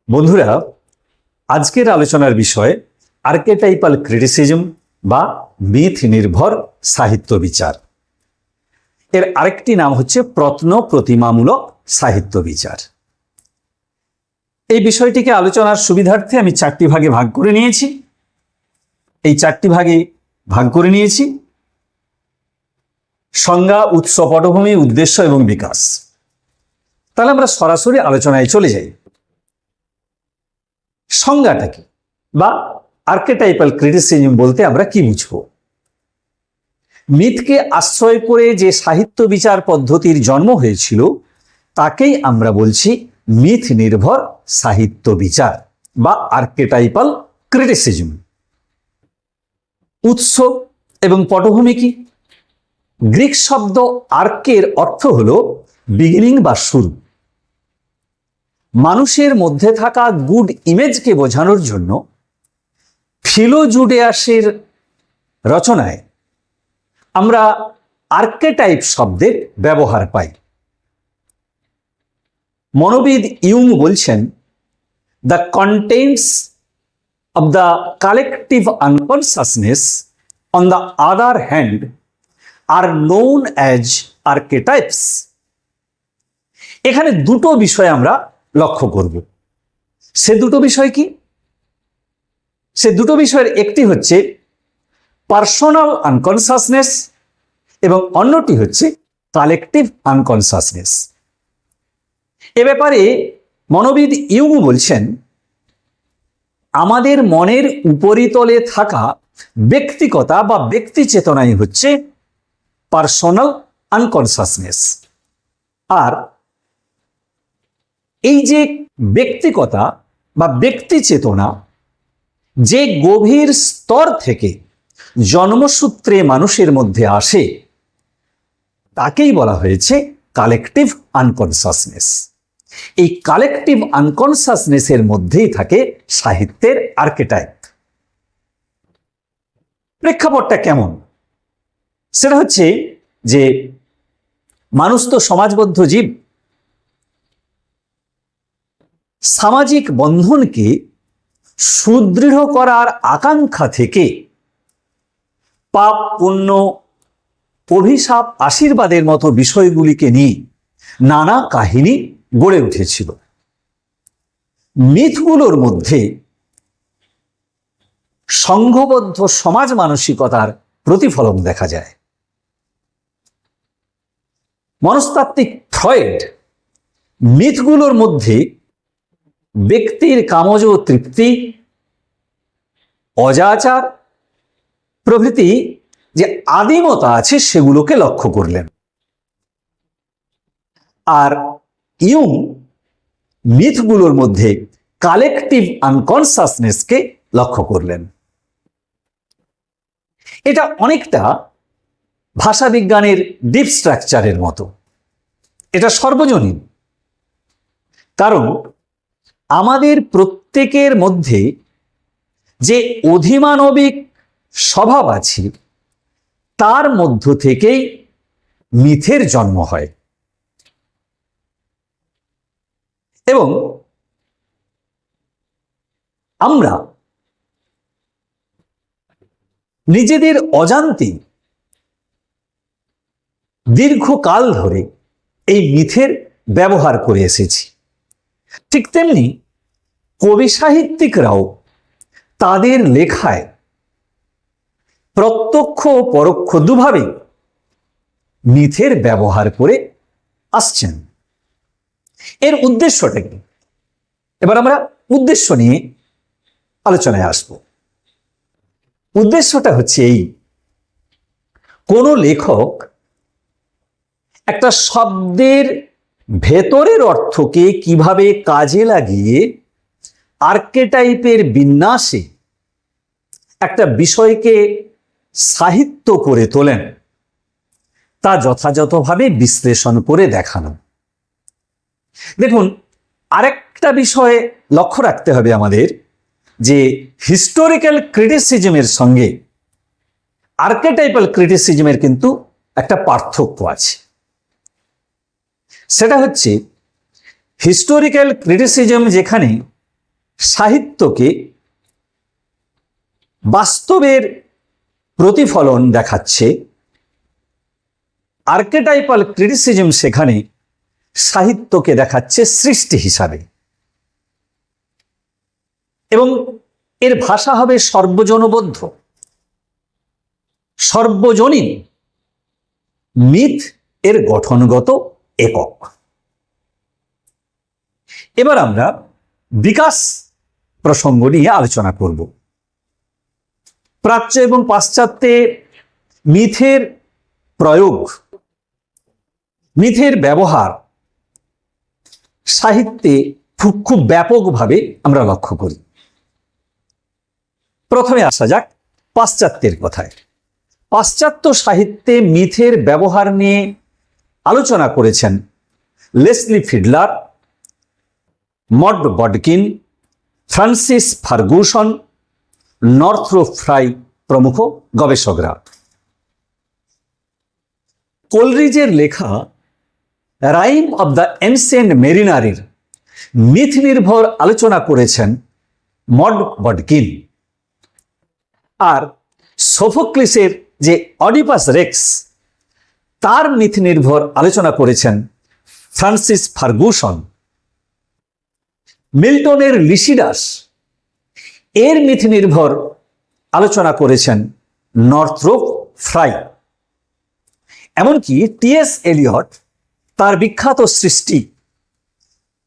বন্ধুরা, আজকের আলোচনার বিষয় আর্কেটাইপাল ক্রিটিসিজম বা মিথ নির্ভর সাহিত্য বিচার। এর আরেকটি নাম হচ্ছে প্রত্ন প্রতিমামূলক সাহিত্য বিচার। এই বিষয়টিকে আলোচনার সুবিধার্থে আমি চারটি ভাগে ভাগ করে নিয়েছি। এই চারটি ভাগে ভাগ করে নিয়েছি সংজ্ঞা, উৎস, পটভূমি, উদ্দেশ্য এবং বিকাশ। তাহলে আমরা সরাসরি আলোচনায় চলে যাই। সংজ্ঞাটা কি বা আর্কেটাইপাল ক্রিটিসিজম বলতে আমরা কি বুঝবো? মিথকে আশ্রয় করে যে সাহিত্য বিচার পদ্ধতির জন্ম হয়েছিল তাকেই আমরা বলছি মিথ নির্ভর সাহিত্য বিচার বা আর্কেটাইপাল ক্রিটিসিজম। উৎস এবং পটভূমি কি? গ্রিক শব্দ আর্কের অর্থ হলো বিগিনিং বা শুরু। মানুষের মধ্যে থাকা গুড ইমেজকে বোঝানোর জন্য ফিলোজুডেয়াসের রচনায় আমরা আর্কেটাইপ শব্দের ব্যবহার পাই। মনোবিদ ইউং বলছেন, the contents of the collective unconsciousness on the other hand are known as archetypes. এখানে দুটো বিষয় আমরা লক্ষ্য করব। সে দুটো বিষয় কি? সে দুটো বিষয়ের একটি হচ্ছে পার্সোনাল আনকনসাসনেস এবং অন্যটি হচ্ছে কালেকটিভ আনকনসাসনেস। এ ব্যাপারে মনোবিদ ইউং বলছেন, আমাদের মনের উপরিতলে থাকা ব্যক্তিকতা বা ব্যক্তি চেতনাই হচ্ছে পার্সোনাল আনকনসাসনেস। আর এই যে ব্যক্তিকতা বা ব্যক্তি চেতনা যে গভীর স্তর থেকে জন্মসূত্রে মানুষের মধ্যে আসে তাকেই বলা হয়েছে কালেকটিভ আনকনসাসনেস। এই কালেকটিভ আনকনসাসনেসের মধ্যেই থাকে সাহিত্যের আর্কেটাইপ। প্রেক্ষাপটটা কেমন? সেটা হচ্ছে যে মানুষ তো সমাজবদ্ধ জীব। সামাজিক বন্ধনকে সুদৃঢ় করার আকাঙ্ক্ষা থেকে পাপ, পুণ্য, অভিশাপ, আশীর্বাদের মতো বিষয়গুলিকে নিয়ে নানা কাহিনী গড়ে উঠেছিল। মিথগুলোর মধ্যে সংঘবদ্ধ সমাজ মানসিকতার প্রতিফলন দেখা যায়। মনস্তাত্ত্বিক ফ্রয়েড মিথগুলোর মধ্যে ব্যক্তির কামজ তৃপ্তি, অজাচার প্রভৃতি যে আদিমতা আছে সেগুলোকে লক্ষ্য করলেন। আর ইউং মিথগুলোর মধ্যে কালেকটিভ আনকনসাসনেসকে লক্ষ্য করলেন। এটা অনেকটা ভাষাবিজ্ঞানের ডিপ স্ট্রাকচারের মতো। এটা সর্বজনীন, কারণ আমাদের প্রত্যেকের মধ্যে যে অধিমানবিক স্বভাব আছে তার মধ্য থেকেই মিথের জন্ম হয়। এবং আমরা নিজেদের অজান্তে দীর্ঘকাল ধরে এই মিথের ব্যবহার করে এসেছি। ঠিক তেমনি কবি সাহিত্যিকরাও তাদের লেখায় প্রত্যক্ষ ও পরোক্ষ দুভাবেই মিথের ব্যবহার করে আসছেন। এর উদ্দেশ্যটা কি? এবার আমরা উদ্দেশ্য নিয়ে আলোচনায় আসব। উদ্দেশ্যটা হচ্ছে এই, কোন লেখক একটা শব্দের ভেতরের অর্থকে কিভাবে কাজে লাগিয়ে আর্কেটাইপের বিন্যাসে একটা বিষয়কে সাহিত্য করে তোলেন তা যথাযথভাবে বিশ্লেষণ করে দেখানো। দেখুন, আরেকটা বিষয়ে লক্ষ্য রাখতে হবে আমাদের, যে হিস্টোরিক্যাল ক্রিটিসিজমের সঙ্গে আর্কেটাইপাল ক্রিটিসিজমের কিন্তু একটা পার্থক্য আছে। সেটা হচ্ছে হিস্টোরিক্যাল ক্রিটিসিজম যেখানে সাহিত্যকে বাস্তবের প্রতিফলন দেখাচ্ছে, আর্কেটাইপাল ক্রিটিসিজম সেখানে সাহিত্যকে দেখাচ্ছে সৃষ্টি হিসাবে, এবং এর ভাষা হবে সর্বজনবদ্ধ, সর্বজনীন, মিথ এর গঠনগত একক। এবার আমরা বিকাশ প্রসঙ্গ নিয়ে আলোচনা করব। প্রাচ্য এবং পাশ্চাত্যে মিথের প্রয়োগ, মিথের ব্যবহার সাহিত্যে খুব ব্যাপকভাবে আমরা লক্ষ্য করি। প্রথমে আসা যাক পাশ্চাত্যের কথায়। পাশ্চাত্য সাহিত্যে মিথের ব্যবহার নিয়ে আলোচনা করেছেন Leslie Fiedler, Maud Bodkin, Francis Fergusson, Northrop Frye প্রমুখ গবেষকরা। কোলরিজের লেখা রাইম অব দ্য এনসিয়েন্ট মেরিনারির মিথ নির্ভর আলোচনা করেছেন মড বডকিন, আর সোফোক্লিসের যে অডিপাস রেক্স তার মিথ নির্ভর আলোচনা করেছেন ফ্রান্সিস ফার্গুসন। মিল্টনের লিসিডাস এর মিথ নির্ভর আলোচনা করেছেন নর্থরপ ফ্রাই। এমনকি টি.এস. এলিয়ট তার বিখ্যাত সৃষ্টি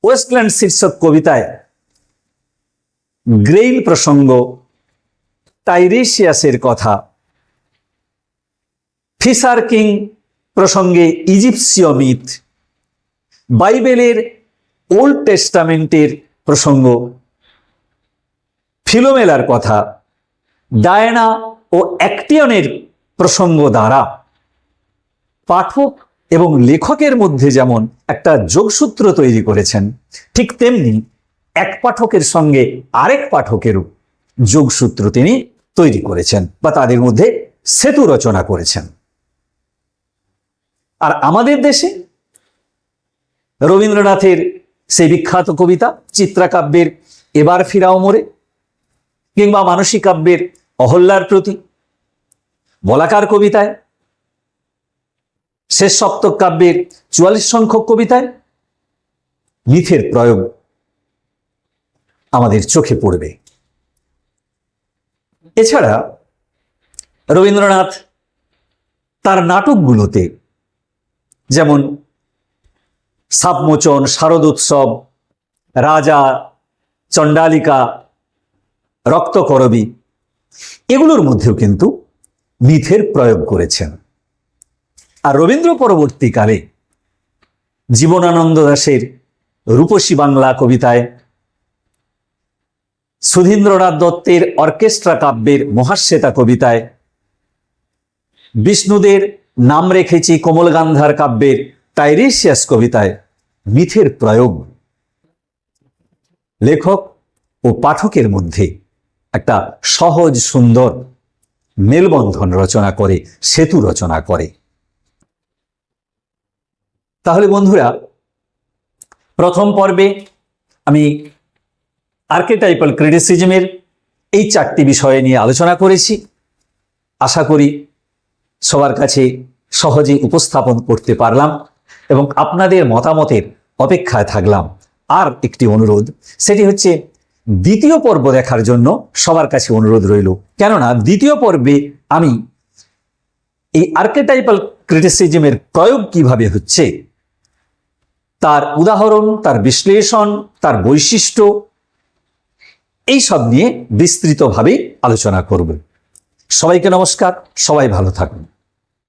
ওয়েস্টল্যান্ড শীর্ষক কবিতায় গ্রেইল প্রসঙ্গ, টাইরেশিয়াসের কথা, ফিশার কিং প্রসঙ্গে ইজিপসীয় মিথ, বাইবেলের ওল্ড টেস্টামেন্টের প্রসঙ্গ, ফিলোমেলার কথা, ডায়না ও অ্যাক্টিয়নের প্রসঙ্গ দ্বারা পাঠক এবং লেখকের মধ্যে যেমন একটা যোগসূত্র তৈরি করেছেন, ঠিক তেমনি এক পাঠকের সঙ্গে আরেক পাঠকেরও যোগসূত্র তিনি তৈরি করেছেন বা তাদের মধ্যে সেতু রচনা করেছেন। আর আমাদের দেশে রবীন্দ্রনাথের সেই বিখ্যাত কবিতা চিত্রাকাব্যের এবার ফিরাও মোরে, কিংবা মানসী কাব্যের অহল্যার প্রতি, বলাকার কবিতায়, শেষ সপ্তক কাব্যের 44 সংখ্যক কবিতায় মিথের প্রয়োগ আমাদের চোখে পড়বে। এছাড়া রবীন্দ্রনাথ তার নাটকগুলোতে, যেমন সাপমোচন, শারদোৎসব, রাজা, চণ্ডালিকা, রক্তকরবী, এগুলোর মধ্যেও কিন্তু মিথের প্রয়োগ করেছেন। আর রবীন্দ্র পরবর্তীকালে জীবনানন্দ দাশের রূপসী বাংলা কবিতায়, সুধীন্দ্রনাথ দত্তের অর্কেস্ট্রা কাব্যের মহাশ্বেতা কবিতায়, বিষ্ণুদের নাম রেখেছি কোমল গান্ধার কাব্যের টাইরেশিয়াস কবিতায় মিথের প্রয়োগ লেখক ও পাঠকের মধ্যে একটা সহজ সুন্দর মেলবন্ধন রচনা করে, সেতু রচনা করে। তাহলে বন্ধুরা, প্রথম পর্বে আমি আর্কেটাইপাল ক্রিটিসিজমের এই 4টি বিষয় নিয়ে আলোচনা করেছি। আশা করি সবার কাছে সহজেই উপস্থাপন করতে পারলাম এবং আপনাদের মতামতের অপেক্ষায় থাকলাম। আর একটি অনুরোধ, সেটি হচ্ছে দ্বিতীয় পর্ব দেখার জন্য সবার কাছে অনুরোধ রইল, কেননা দ্বিতীয় পর্বে আমি এই আর্কেটাইপাল ক্রিটিসিজমের প্রয়োগ কিভাবে হচ্ছে, তার উদাহরণ, তার বিশ্লেষণ, তার বৈশিষ্ট্য, এই সব নিয়ে বিস্তৃতভাবে আলোচনা করব। সবাইকে নমস্কার, সবাই ভালো থাকুন।